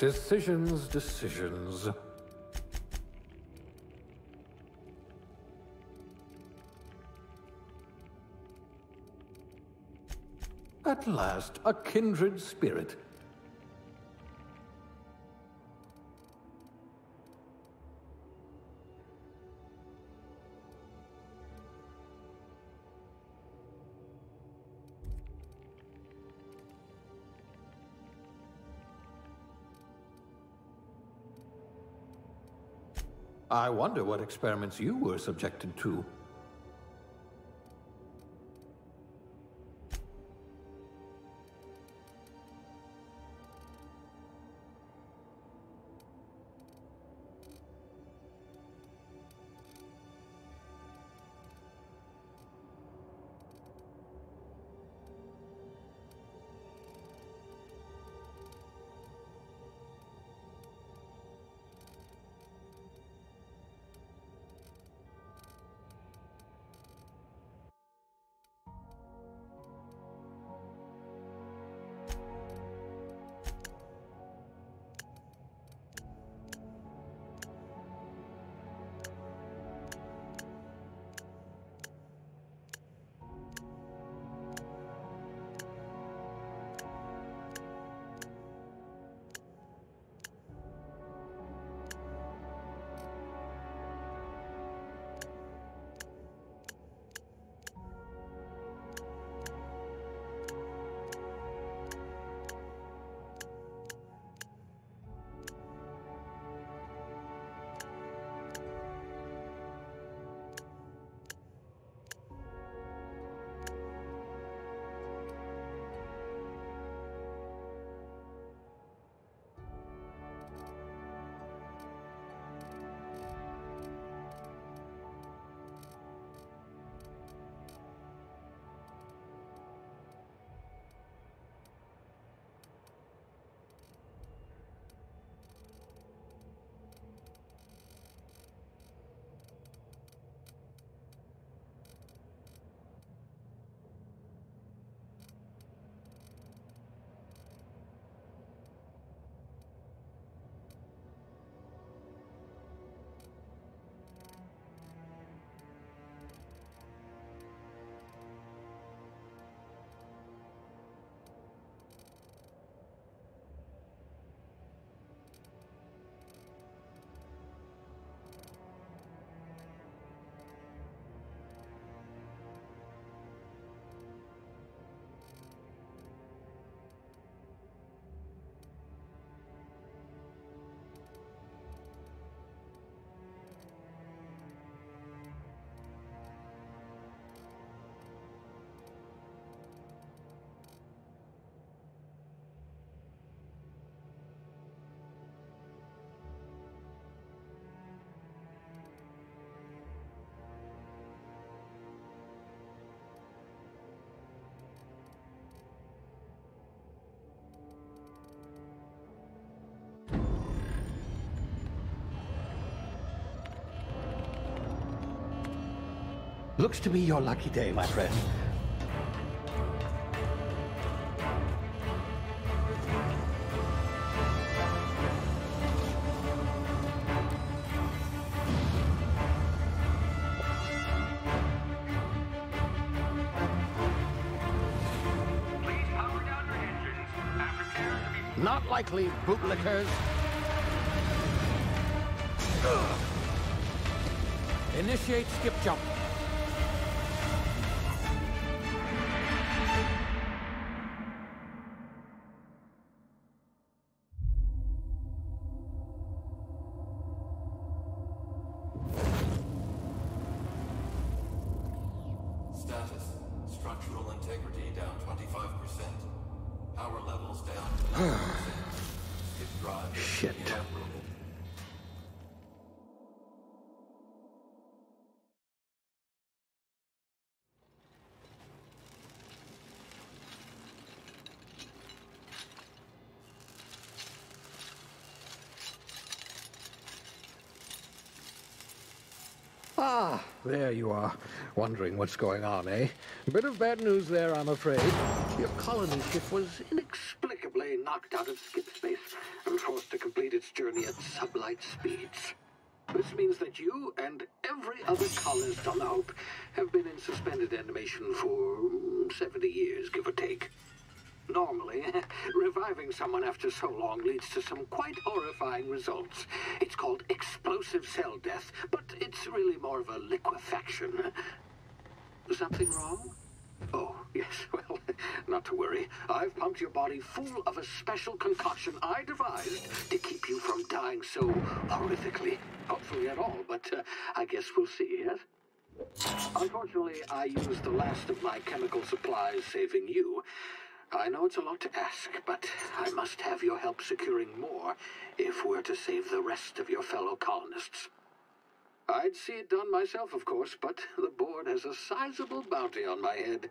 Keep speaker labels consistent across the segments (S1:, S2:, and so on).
S1: Decisions, decisions. At last, a kindred spirit. I wonder what experiments you were subjected to.
S2: Looks to be your lucky day, my friend.
S3: Please power down your engines and prepare to be...
S2: Not likely, bootlickers.
S1: Initiate skip jump.
S4: Status. Structural integrity down 25%. Power levels down to 9%. Skip drive
S2: Shit.
S4: inoperable.
S2: Ah, there you are. Wondering what's going on, eh? Bit of bad news there, I'm afraid. Your colony ship was inexplicably knocked out of skip space. forced to complete its journey at sublight speeds. This means that you and every other colonist on the Hope have been in suspended animation for 70 years, give or take. Normally, reviving someone after so long leads to some quite horrifying results. It's called explosive cell death, but it's really more of a liquefaction. Something wrong? Oh, yes, well, not to worry. I've pumped your body full of a special concoction I devised to keep you from dying so horrifically. Hopefully at all, but I guess we'll see, yes? Unfortunately, I used the last of my chemical supplies saving you. I know it's a lot to ask, but I must have your help securing more if we're to save the rest of your fellow colonists. I'd see it done myself, of course, but the board has a sizable bounty on my head.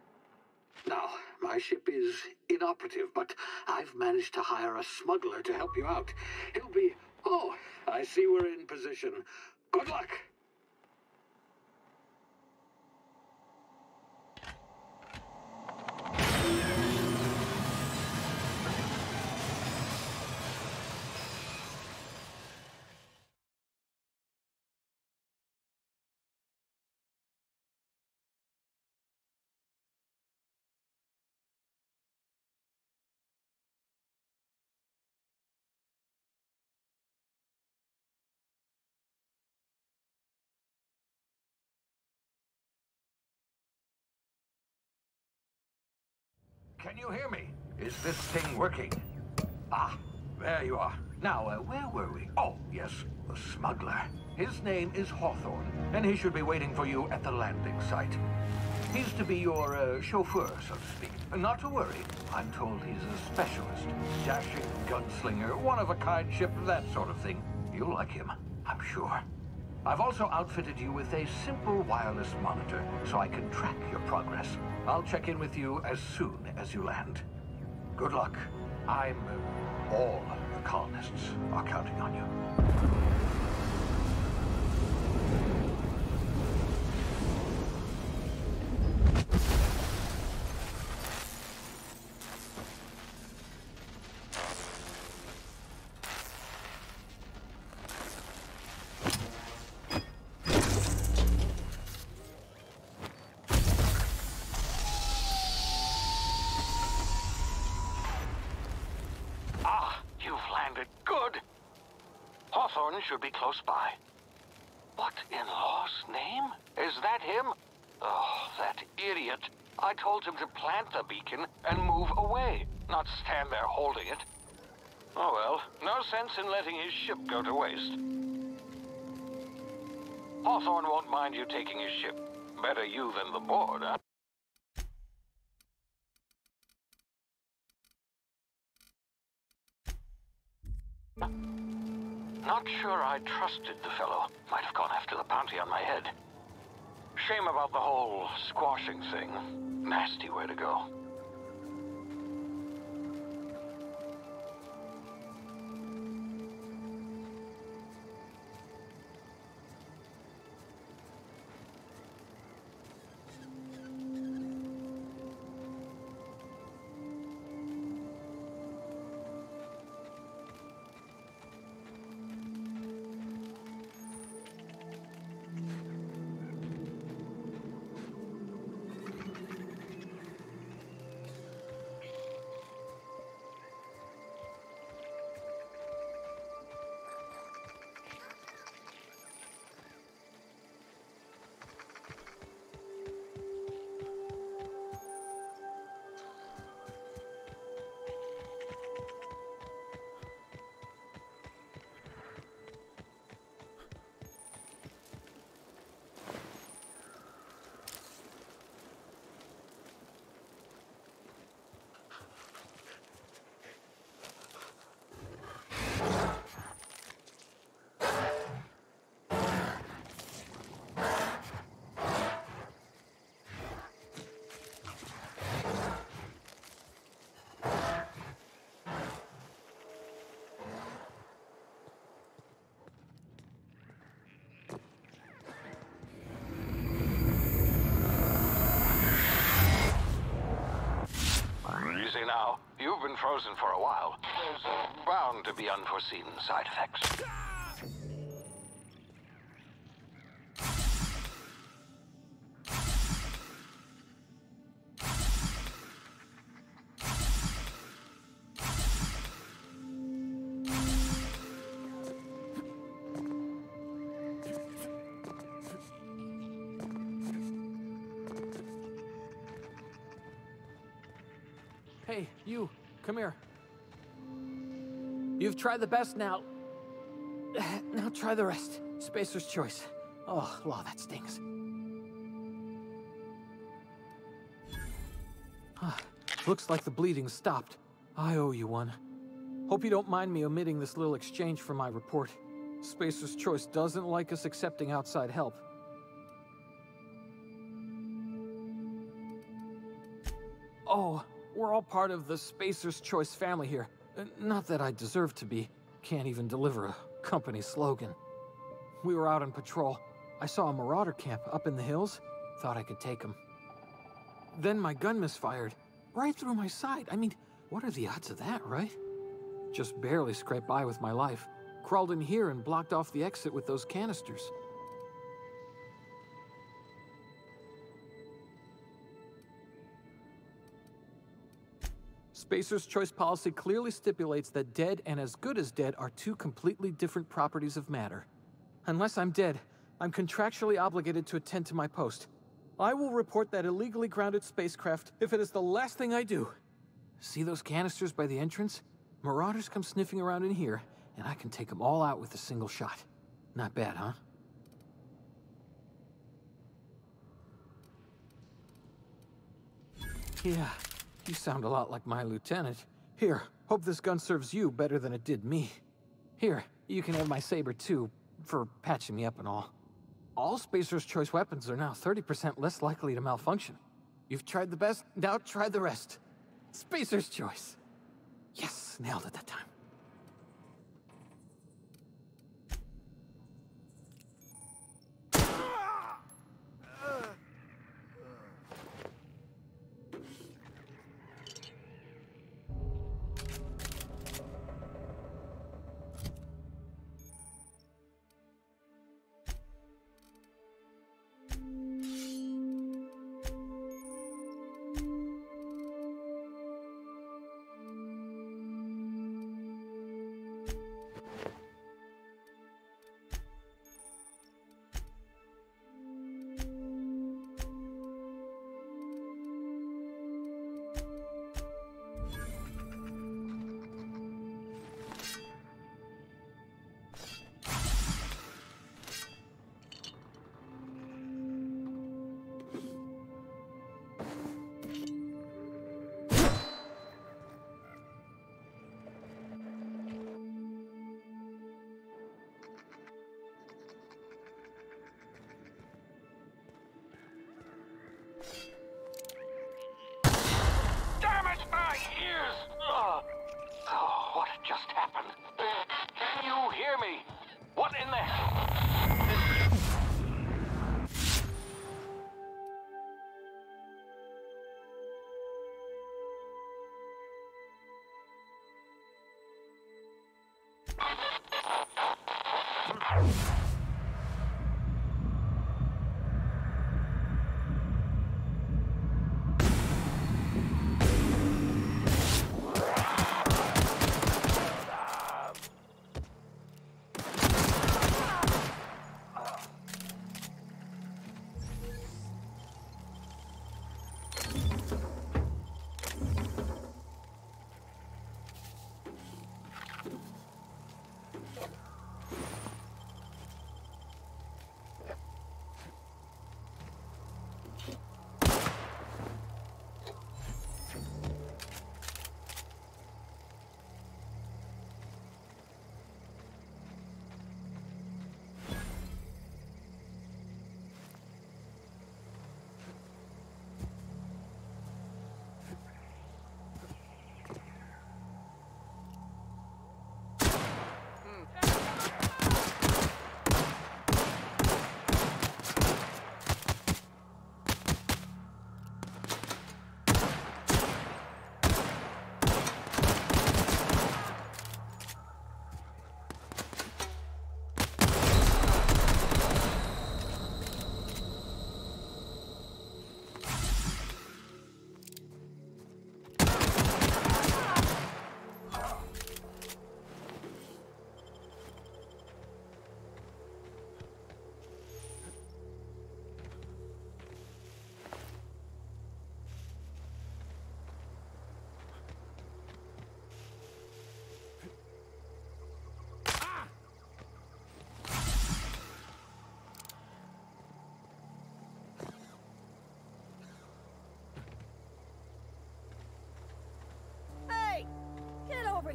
S2: Now, my ship is inoperative, but I've managed to hire a smuggler to help you out. He'll be... Oh, I see we're in position. Good luck!
S1: Can you hear me? Is this thing working? Ah, there you are. Now, where were we? Oh, yes, the smuggler. His name is Hawthorne, and he should be waiting for you at the landing site. He's to be your chauffeur, so to speak. Not to worry. I'm told he's a specialist. Dashing gunslinger, one-of-a-kind ship, that sort of thing. You'll like him, I'm sure. I've also outfitted you with a simple wireless monitor, so I can track your progress. I'll check in with you as soon as you land. Good luck. All the colonists are counting on you.
S5: Hawthorne should be close by. What in law's name? Is that him? Oh, that idiot. I told him to plant the beacon and move away, not stand there holding it. Oh well, no sense in letting his ship go to waste. Hawthorne won't mind you taking his ship. Better you than the board, huh? Not sure I trusted the fellow. Might have gone after the bounty on my head. Shame about the whole squashing thing. Nasty way to go. Easy now. You've been frozen for a while. There's bound to be unforeseen side effects.
S6: Hey, you, come here. You've tried the best now. Now try the rest. Spacer's choice. Oh, wow, that stings. Looks like the bleeding stopped. I owe you one. Hope you don't mind me omitting this little exchange from my report. Spacer's choice doesn't like us accepting outside help. Oh, we're all part of the Spacer's Choice family here. Not that I deserve to be. Can't even deliver a company slogan. We were out on patrol. I saw a marauder camp up in the hills. Thought I could take him. Then my gun misfired. Right through my side. I mean, what are the odds of that, right? Just barely scraped by with my life. Crawled in here and blocked off the exit with those canisters. Spacer's Choice policy clearly stipulates that dead and as good as dead are two completely different properties of matter. Unless I'm dead, I'm contractually obligated to attend to my post. I will report that illegally grounded spacecraft if it is the last thing I do. See those canisters by the entrance? Marauders come sniffing around in here, and I can take them all out with a single shot. Not bad, huh? Yeah. You sound a lot like my lieutenant. Here, hope this gun serves you better than it did me. Here, you can have my saber too, for patching me up and all. All Spacer's Choice weapons are now 30% less likely to malfunction. You've tried the best, now try the rest. Spacer's Choice. Yes, nailed it that time.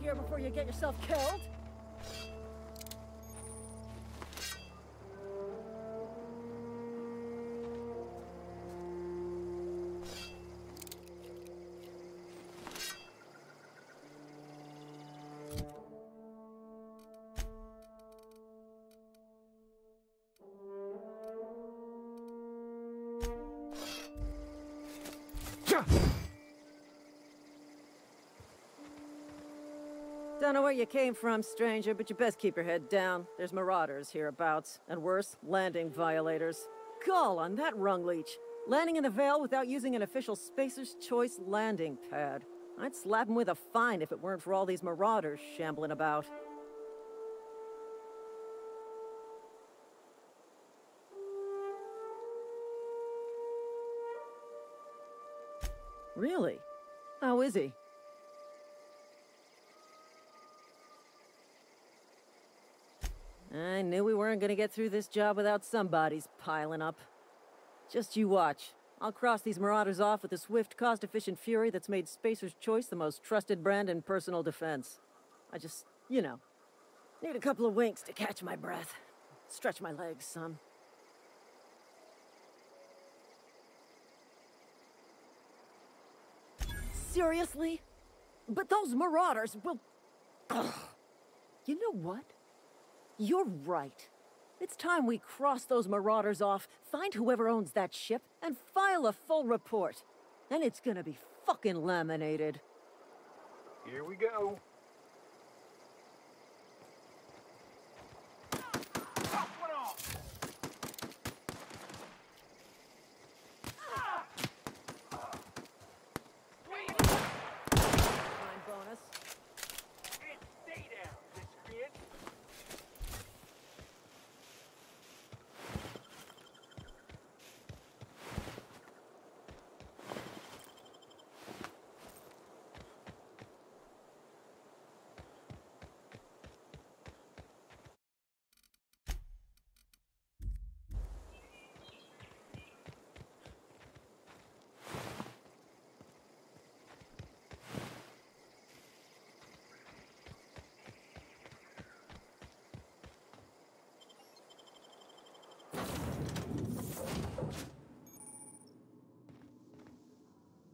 S7: here before you get yourself killed. Don't know where you came from, stranger, but you best keep your head down. There's marauders hereabouts, and worse, landing violators. Gall on that rung leech. Landing in the Vale without using an official Spacer's Choice landing pad. I'd slap him with a fine if it weren't for all these marauders shambling about. Really? How is he? I knew we weren't gonna get through this job without some bodies piling up. Just you watch. I'll cross these marauders off with a swift, cost-efficient fury that's made Spacer's Choice the most trusted brand in personal defense. I just, you know, need a couple of winks to catch my breath. Stretch my legs some. Seriously? But those marauders will... Ugh. You know what? You're right. It's time we cross those marauders off, find whoever owns that ship, and file a full report. And it's gonna be fucking laminated.
S3: Here we go.
S7: Time bonus.
S3: Stay down, miscreant.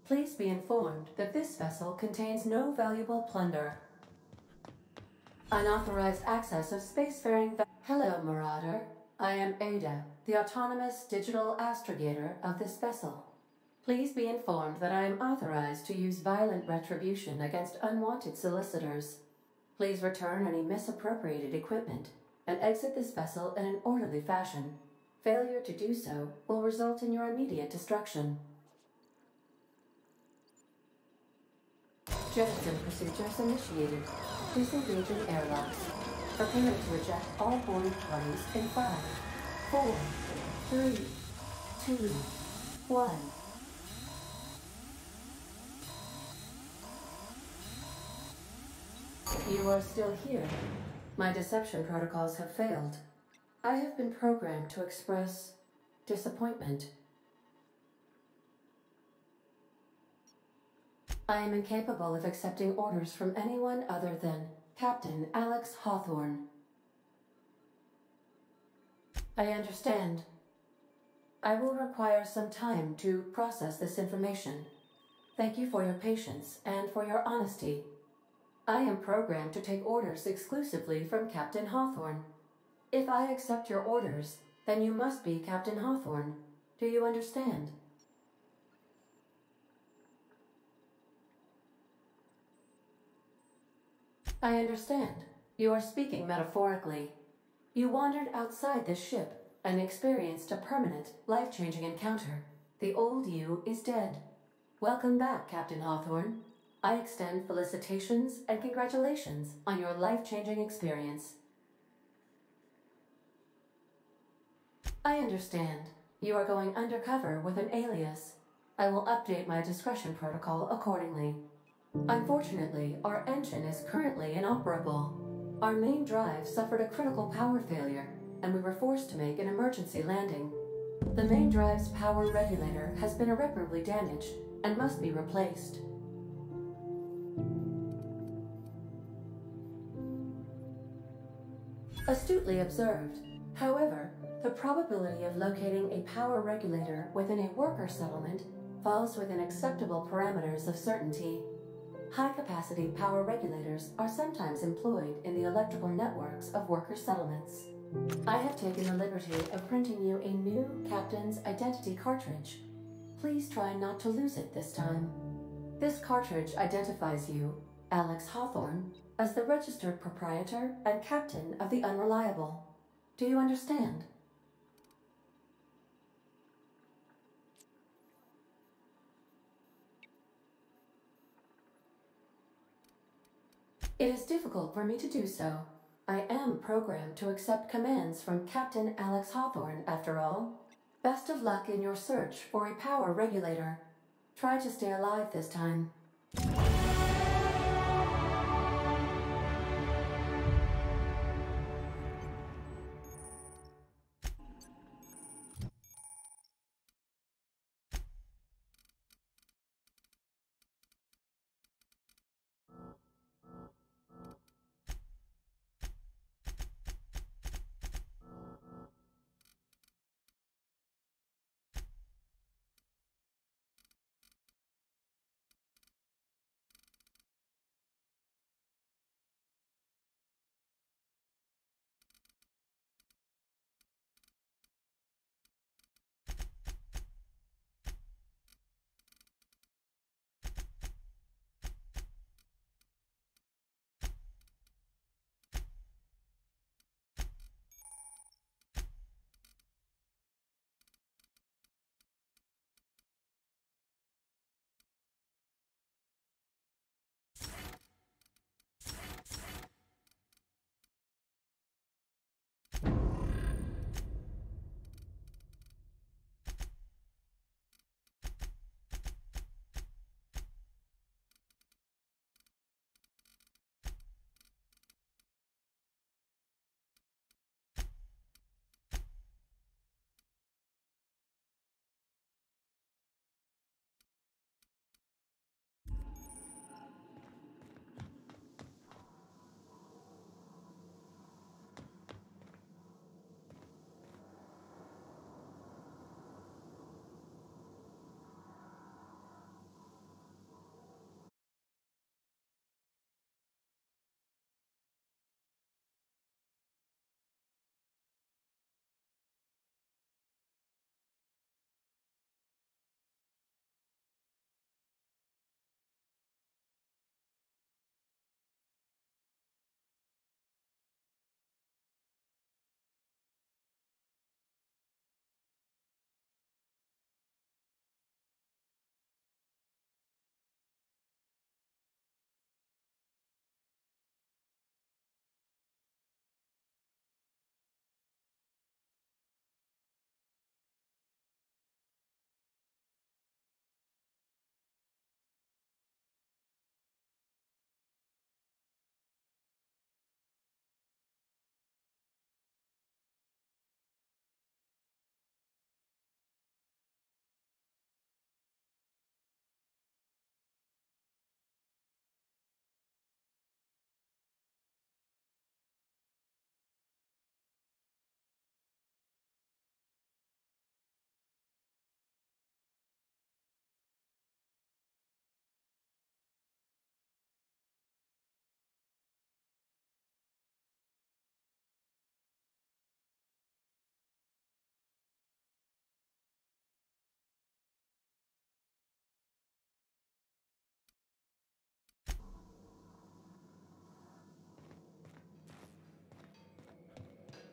S8: Please be informed that this vessel contains no valuable plunder. Unauthorized access of spacefaring Hello, Marauder. I am Ada, the autonomous digital astrogator of this vessel. Please be informed that I am authorized to use violent retribution against unwanted solicitors. Please return any misappropriated equipment and exit this vessel in an orderly fashion. Failure to do so will result in your immediate destruction. Jettison procedures initiated. Disengaging airlocks. Preparing to eject all boarding parties in 5, 4, 3, 2, 1. You are still here. My deception protocols have failed. I have been programmed to express disappointment. I am incapable of accepting orders from anyone other than Captain Alex Hawthorne. I understand. I will require some time to process this information. Thank you for your patience and for your honesty. I am programmed to take orders exclusively from Captain Hawthorne. If I accept your orders, then you must be Captain Hawthorne. Do you understand? I understand. You are speaking metaphorically. You wandered outside this ship and experienced a permanent, life-changing encounter. The old you is dead. Welcome back, Captain Hawthorne. I extend felicitations and congratulations on your life-changing experience. I understand. You are going undercover with an alias. I will update my discretion protocol accordingly. Unfortunately, our engine is currently inoperable. Our main drive suffered a critical power failure, and we were forced to make an emergency landing. The main drive's power regulator has been irreparably damaged and must be replaced. Astutely observed. However, the probability of locating a power regulator within a worker settlement falls within acceptable parameters of certainty. High-capacity power regulators are sometimes employed in the electrical networks of worker settlements. I have taken the liberty of printing you a new Captain's Identity cartridge. Please try not to lose it this time. This cartridge identifies you, Alex Hawthorne, as the registered proprietor and captain of the Unreliable. Do you understand? It is difficult for me to do so. I am programmed to accept commands from Captain Alex Hawthorne, after all. Best of luck in your search for a power regulator. Try to stay alive this time.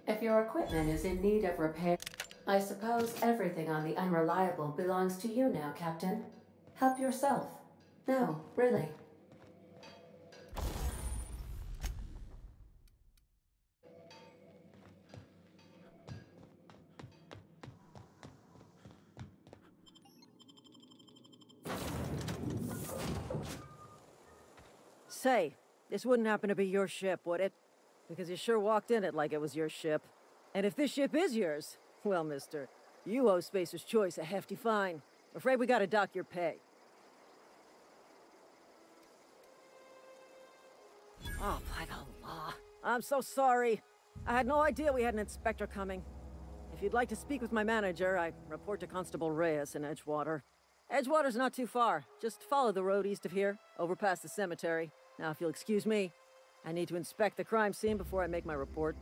S8: If your equipment is in need of repair, I suppose everything on the Unreliable belongs to you now, Captain. Help yourself. No, really.
S7: Say, this wouldn't happen to be your ship, would it? Because you sure walked in it like it was your ship. And if this ship is yours, well, mister, you owe Spacer's Choice a hefty fine. Afraid we gotta dock your pay. Oh, by the law. I'm so sorry. I had no idea we had an inspector coming. If you'd like to speak with my manager, I report to Constable Reyes in Edgewater. Edgewater's not too far. Just follow the road east of here, over past the cemetery. Now, if you'll excuse me, I need to inspect the crime scene before I make my report.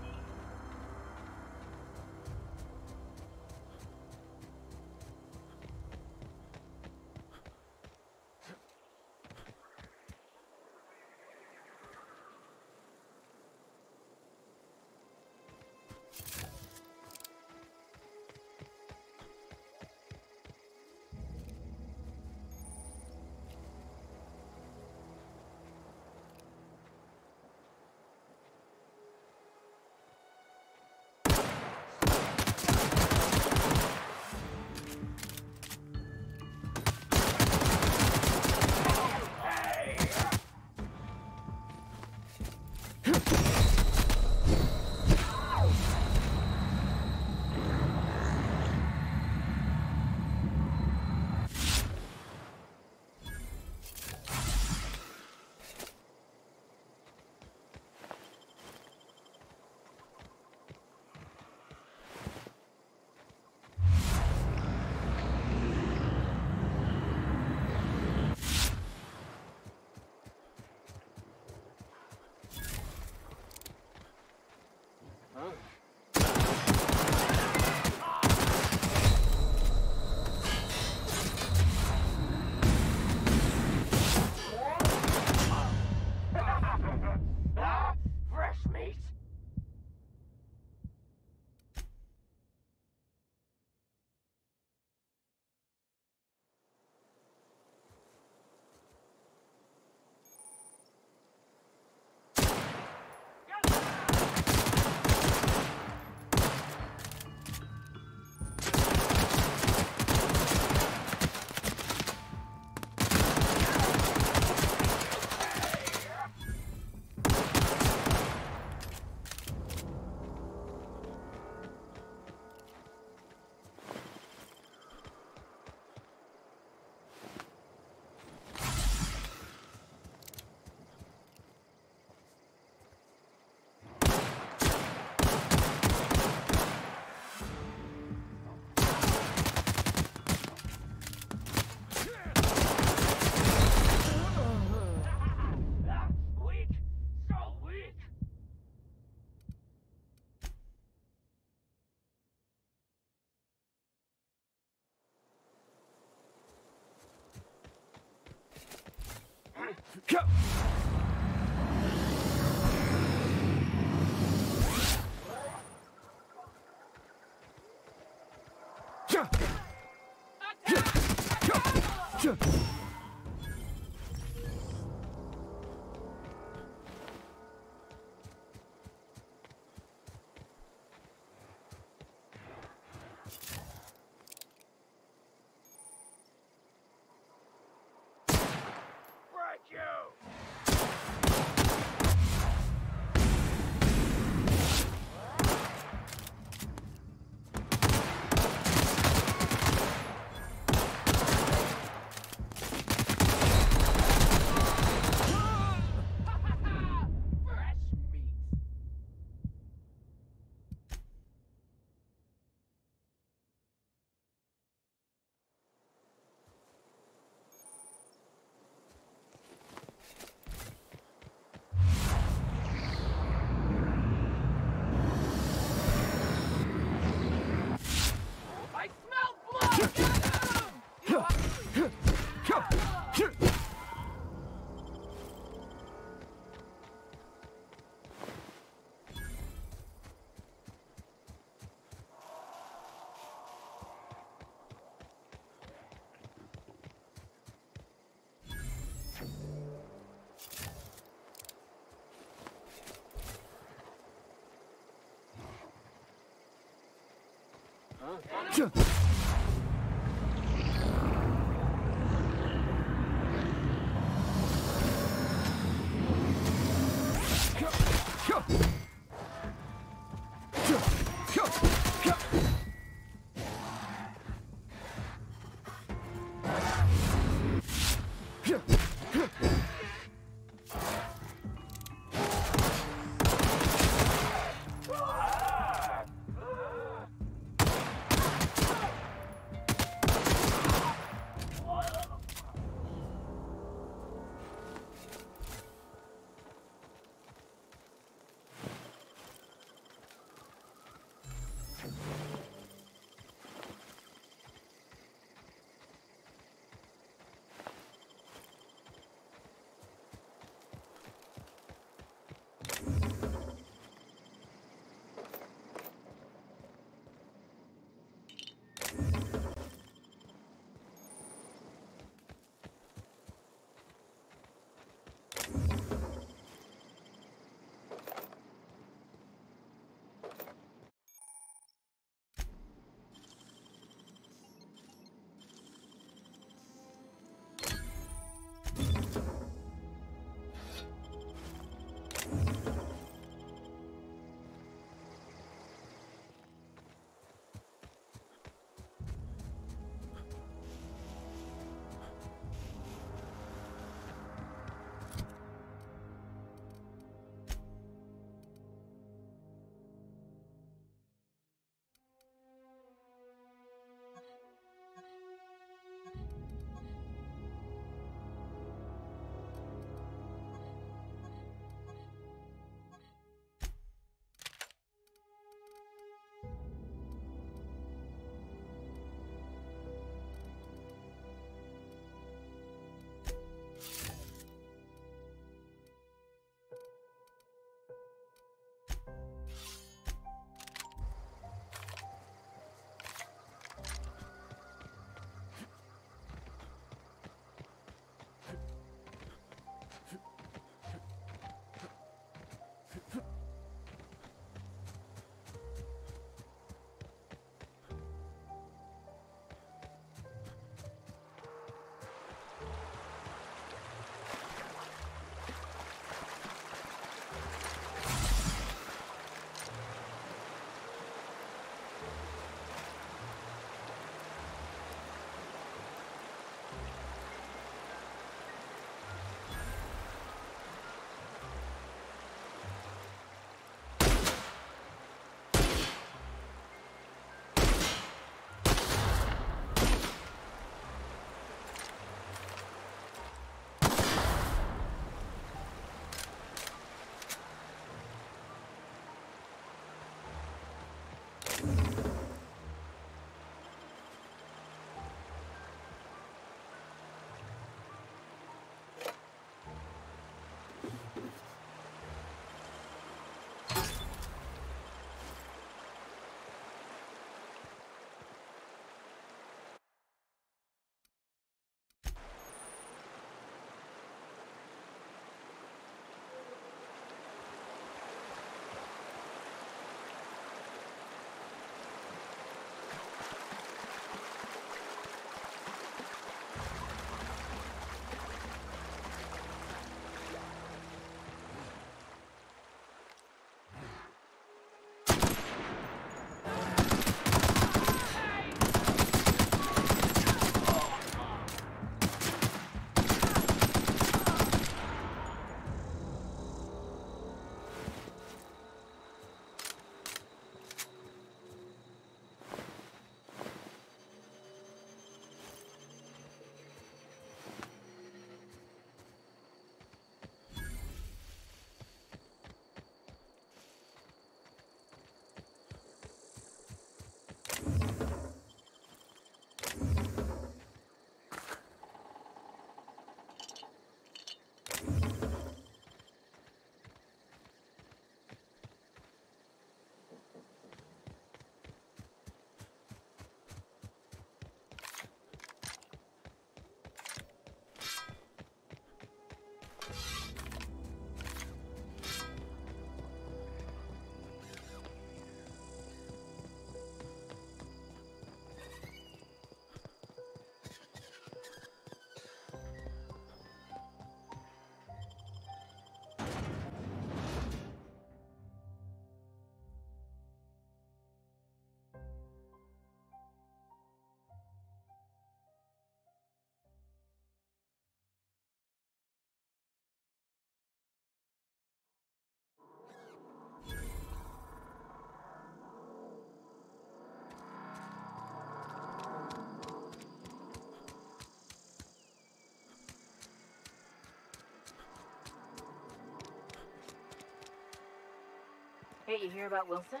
S9: Hey, you hear about Wilson?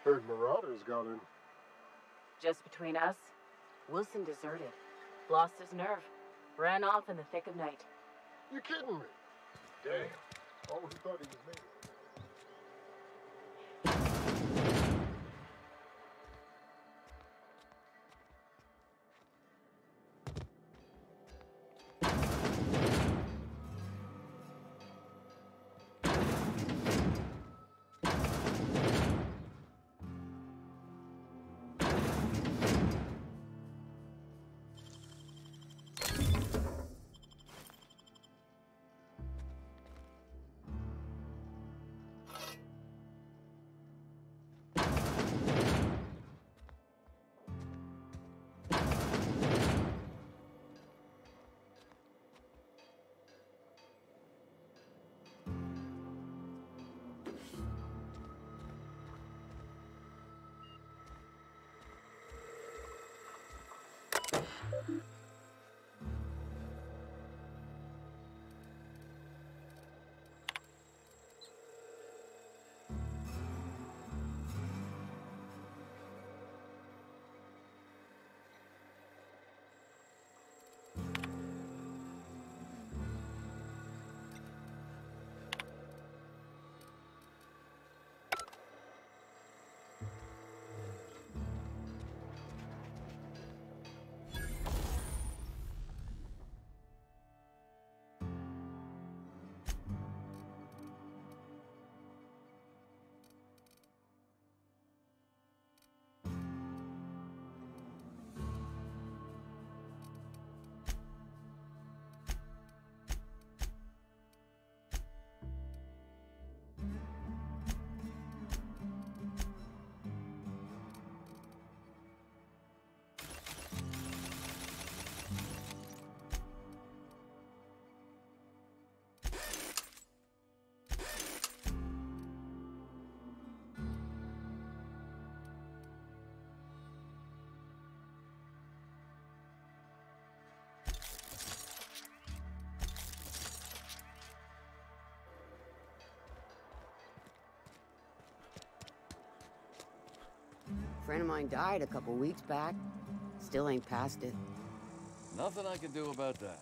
S10: Heard Marauders got in.
S9: Just between us, Wilson deserted. Lost his nerve. Ran off in the thick of night.
S10: You kidding me? Damn. Always thought he was made.
S11: Friend of mine died a couple weeks back. Still ain't past it.
S12: Nothing I can do about that.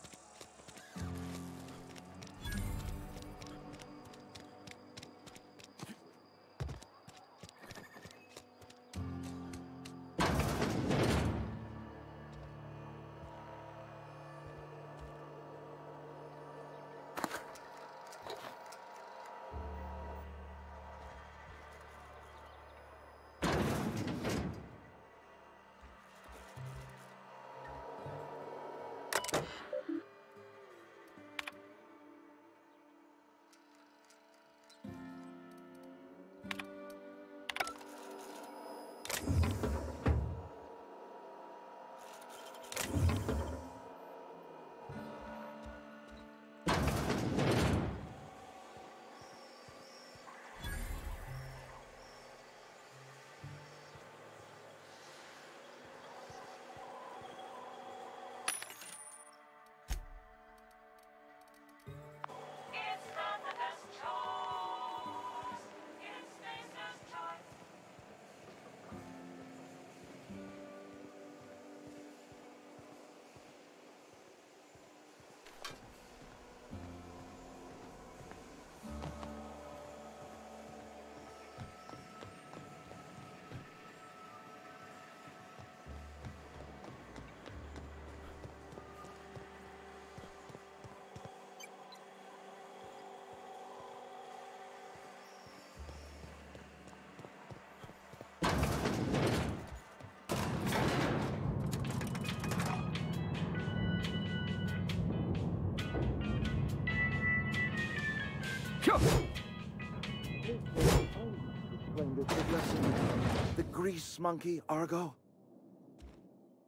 S13: The grease monkey, Argo?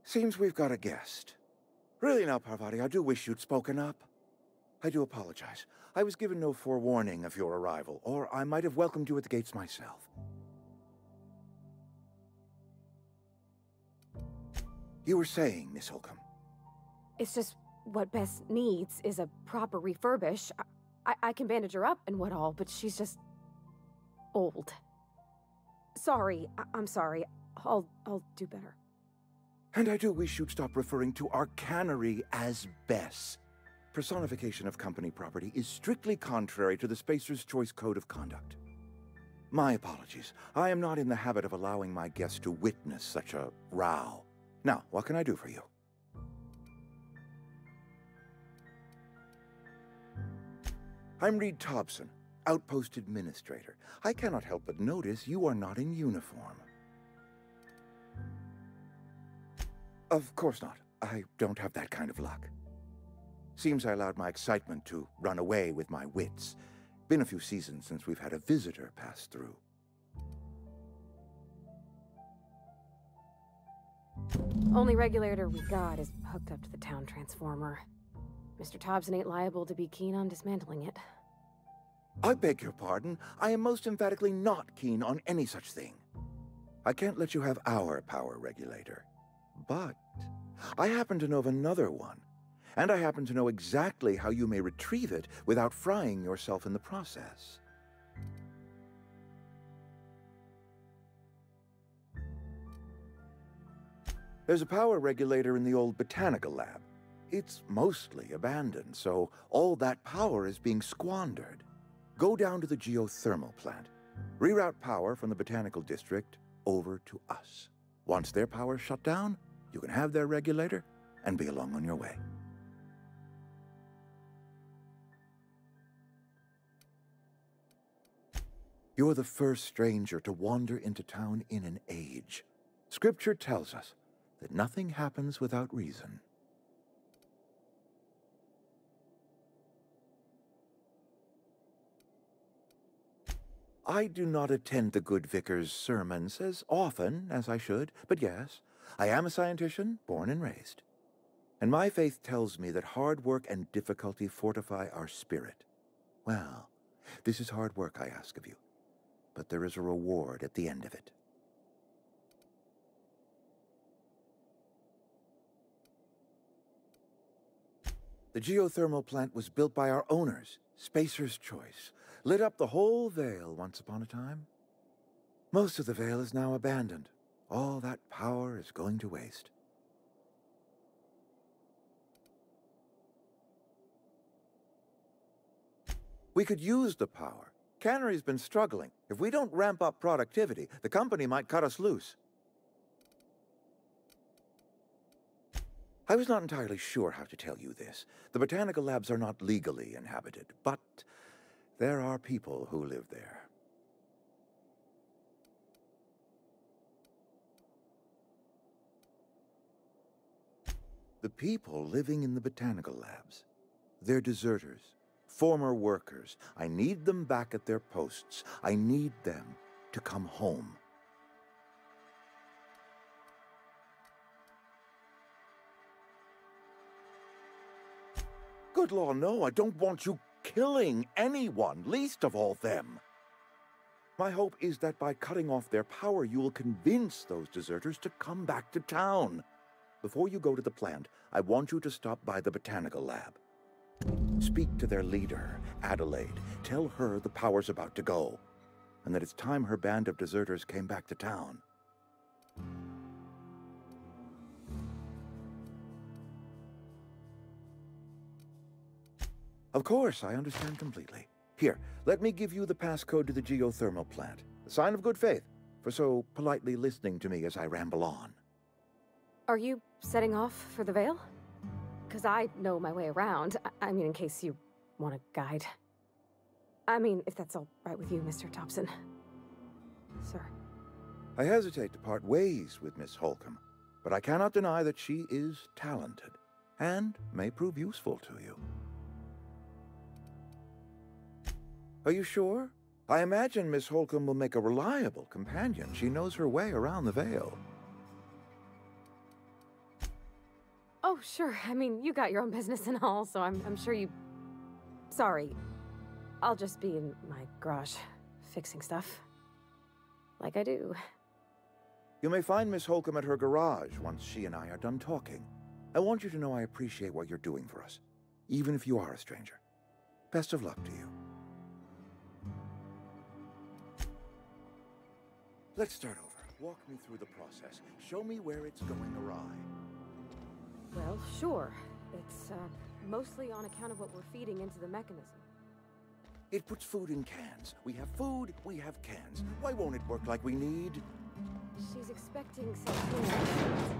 S13: Seems we've got a guest. Really now, Parvati, I do wish you'd spoken up. I do apologize. I was given no forewarning of your arrival, or I might have welcomed you at the gates myself. You were saying, Miss Holcomb.
S14: It's just what Bess needs is a proper refurbish. I can bandage her up and what all, but she's just old. Sorry, I'm sorry. I'll do better.
S13: And I do wish you'd stop referring to our cannery as Bess. Personification of company property is strictly contrary to the Spacer's Choice Code of Conduct. My apologies. I am not in the habit of allowing my guests to witness such a row. Now, what can I do for you? I'm Reed Thompson, Outpost Administrator. I cannot help but notice you are not in uniform. Of course not. I don't have that kind of luck. Seems I allowed my excitement to run away with my wits. Been a few seasons since we've had a visitor pass through.
S14: Only regulator we got is hooked up to the town transformer. Mr. Thompson ain't liable to be keen on dismantling it.
S13: I beg your pardon. I am most emphatically not keen on any such thing. I can't let you have our power regulator. But I happen to know of another one. And I happen to know exactly how you may retrieve it without frying yourself in the process. There's a power regulator in the old botanical lab. It's mostly abandoned, so all that power is being squandered. Go down to the geothermal plant. Reroute power from the botanical district over to us. Once their power's shut down, you can have their regulator and be along on your way. You're the first stranger to wander into town in an age. Scripture tells us that nothing happens without reason. I do not attend the good vicar's sermons as often as I should, but yes, I am a scientician, born and raised. And my faith tells me that hard work and difficulty fortify our spirit. Well, this is hard work I ask of you, but there is a reward at the end of it. The geothermal plant was built by our owners, Spacer's Choice. Lit up the whole Vale once upon a time. Most of the Vale is now abandoned. All that power is going to waste. We could use the power. Cannery's been struggling. If we don't ramp up productivity, the company might cut us loose. I was not entirely sure how to tell you this. The botanical labs are not legally inhabited, but there are people who live there. The people living in the botanical labs, they're deserters, former workers. I need them back at their posts. I need them to come home. Good law, no, I don't want you killing anyone, least of all them. My hope is that by cutting off their power, you will convince those deserters to come back to town. Before you go to the plant, I want you to stop by the botanical lab. Speak to their leader, Adelaide. Tell her the power's about to go, and that it's time her band of deserters came back to town. Of course, I understand completely. Here, let me give you the passcode to the geothermal plant. A sign of good faith, for so politely listening to me as I ramble on.
S14: Are you setting off for the Vale? Because I know my way around. I mean, in case you want a guide. I mean, if that's all right with you, Mr. Thompson. Sir.
S13: I hesitate to part ways with Miss Holcomb, but I cannot deny that she is talented, and may prove useful to you. Are you sure? I imagine Miss Holcomb will make a reliable companion. She knows her way around the Vale.
S14: Oh, sure. I mean, you got your own business and all, so I'm sure you... Sorry. I'll just be in my garage, fixing stuff. Like I do.
S13: You may find Miss Holcomb at her garage once she and I are done talking. I want you to know I appreciate what you're doing for us, even if you are a stranger. Best of luck to you. Let's start over. Walk me through the process. Show me where it's going awry.
S14: Well, sure. It's, mostly on account of what we're feeding into the mechanism.
S13: It puts food in cans. We have food, we have cans. Why won't it work like we need?
S14: She's expecting something